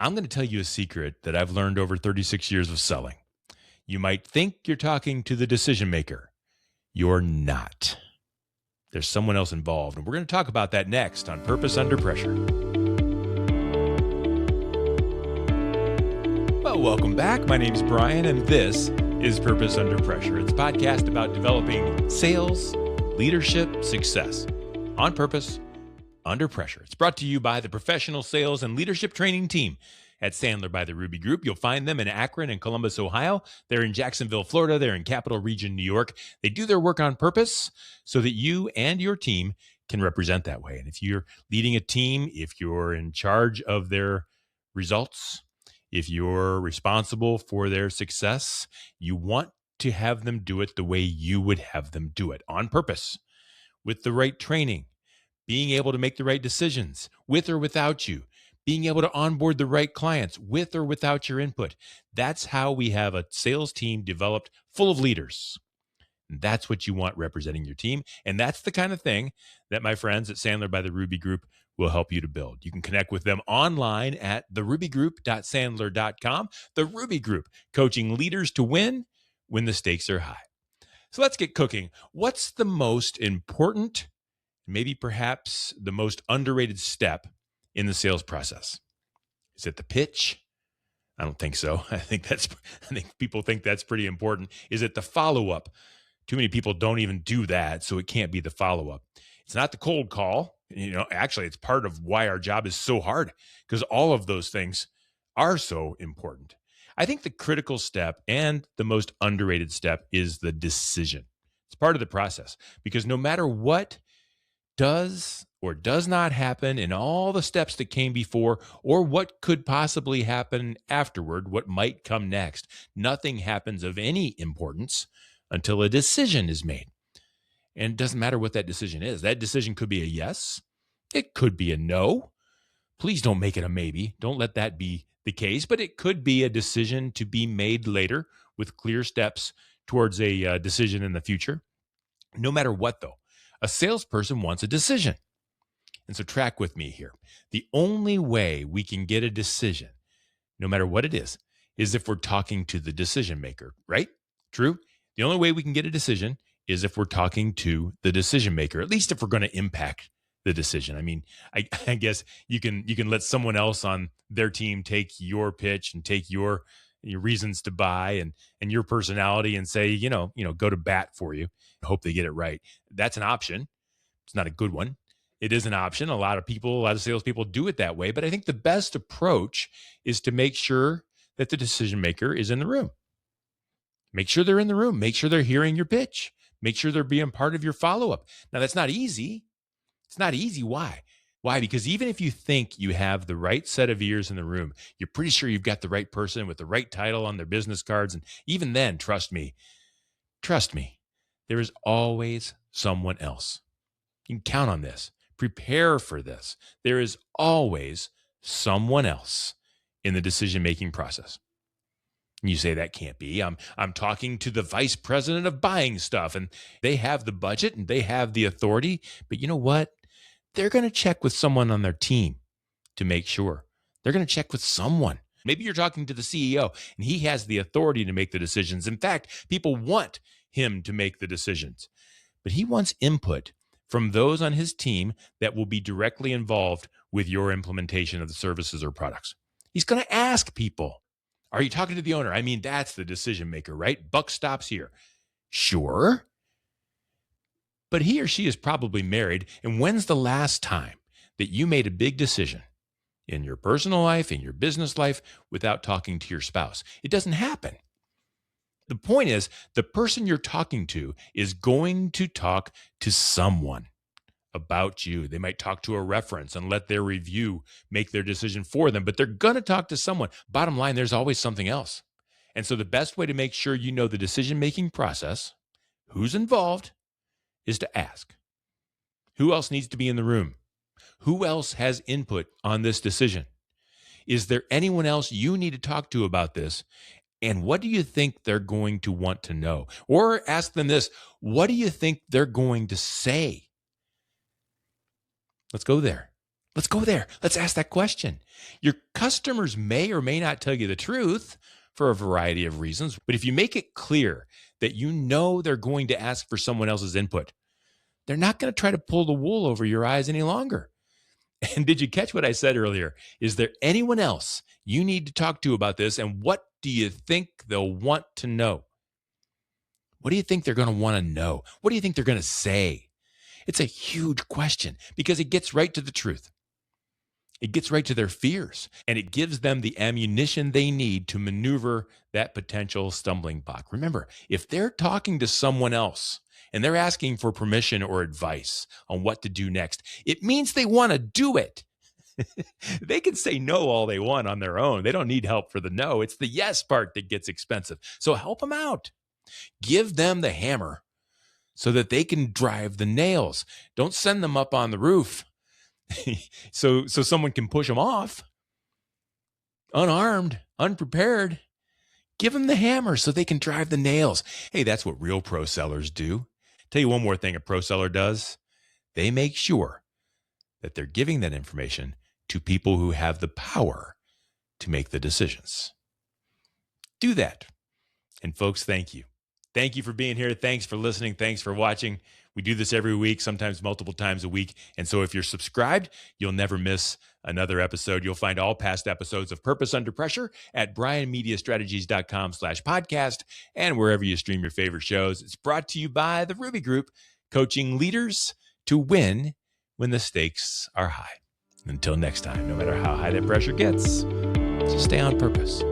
I'm going to tell you a secret that I've learned over 36 years of selling. You might think you're talking to the decision maker. You're not. There's someone else involved, and we're going to talk about that next on Purpose Under Pressure. Well, welcome back. My name is Bryan, and this is Purpose Under Pressure. It's a podcast about developing sales, leadership, success on purpose, under pressure. It's brought to you by the professional sales and leadership training team at Sandler by the Ruby Group. You'll find them in Akron and Columbus, Ohio. They're in Jacksonville, Florida. They're in Capital Region, New York. They do their work on purpose so that you and your team can represent that way. And if you're leading a team, if you're in charge of their results, if you're responsible for their success, you want to have them do it the way you would have them do it, on purpose, with the right training, being able to make the right decisions with or without you, being able to onboard the right clients with or without your input. That's how we have a sales team developed full of leaders. And that's what you want representing your team. And that's the kind of thing that my friends at Sandler by the Ruby Group will help you to build. You can connect with them online at therubygroup.sandler.com. The Ruby Group, coaching leaders to win when the stakes are high. So let's get cooking. What's the most important, maybe perhaps the most underrated step in the sales process? Is it the pitch? I don't think so. I think people think that's pretty important. Is it the follow-up? Too many people don't even do that, so it can't be the follow-up. It's not the cold call. Actually, it's part of why our job is so hard, because all of those things are so important. I think the critical step and the most underrated step is the decision. It's part of the process, because no matter what does or does not happen in all the steps that came before, or what could possibly happen afterward, what might come next, nothing happens of any importance until a decision is made. And it doesn't matter what that decision is. That decision could be a yes. It could be a no. Please don't make it a maybe. Don't let that be the case. But it could be a decision to be made later with clear steps towards a decision in the future. No matter what, though, a salesperson wants a decision. And so track with me here. The only way we can get a decision, no matter what it is if we're talking to the decision maker, right? True? The only way we can get a decision is if we're talking to the decision maker, at least if we're going to impact the decision. I mean, I guess you can let someone else on their team take your pitch and take your reasons to buy and your personality and say, go to bat for you. Hope they get it right. That's an option. It's not a good one. It is an option. A lot of salespeople do it that way. But I think the best approach is to make sure that the decision maker is in the room. Make sure they're in the room. Make sure they're hearing your pitch. Make sure they're being part of your follow-up. Now, that's not easy. It's not easy. Why? Why? Because even if you think you have the right set of ears in the room, you're pretty sure you've got the right person with the right title on their business cards. And even then, trust me, there is always someone else. You can count on this. Prepare for this. There is always someone else in the decision-making process. And you say, that can't be. I'm talking to the vice president of buying stuff, and they have the budget and they have the authority. But you know what? They're going to check with someone on their team to make sure. They're going to check with someone. Maybe you're talking to the CEO and he has the authority to make the decisions. In fact, people want him to make the decisions, but he wants input from those on his team that will be directly involved with your implementation of the services or products. He's going to ask people, are you talking to the owner? I mean, that's the decision maker, right? Buck stops here. Sure. But he or she is probably married. And when's the last time that you made a big decision in your personal life, in your business life, without talking to your spouse? It doesn't happen. The point is, the person you're talking to is going to talk to someone about you. They might talk to a reference and let their review make their decision for them, but they're going to talk to someone. Bottom line, there's always something else. And so the best way to make sure you know the decision-making process, who's involved, is to ask. Who else needs to be in the room? Who else has input on this decision? Is there anyone else you need to talk to about this? And what do you think they're going to want to know? Or ask them this, what do you think they're going to say? Let's go there. Let's go there. Let's ask that question. Your customers may or may not tell you the truth for a variety of reasons, but if you make it clear that you know they're going to ask for someone else's input, they're not going to try to pull the wool over your eyes any longer. And did you catch what I said earlier? Is there anyone else you need to talk to about this? And what do you think they'll want to know? What do you think they're going to want to know? What do you think they're going to say? It's a huge question because it gets right to the truth. It gets right to their fears, and it gives them the ammunition they need to maneuver that potential stumbling block. Remember, if they're talking to someone else and they're asking for permission or advice on what to do next, it means they want to do it. They can say no all they want on their own. They don't need help for the no. It's the yes part that gets expensive. So help them out. Give them the hammer so that they can drive the nails. Don't send them up on the roof so someone can push them off. Unarmed, unprepared. Give them the hammer so they can drive the nails. Hey, that's what real pro sellers do. Tell you one more thing a pro seller does. They make sure that they're giving that information to people who have the power to make the decisions. Do that. And folks, thank you. Thank you for being here. Thanks for listening. Thanks for watching. We do this every week, sometimes multiple times a week. And so if you're subscribed, you'll never miss another episode. You'll find all past episodes of Purpose Under Pressure at bryanmediastrategies.com/podcast and wherever you stream your favorite shows. It's brought to you by the Ruby Group, coaching leaders to win when the stakes are high. Until next time, no matter how high that pressure gets, just stay on purpose.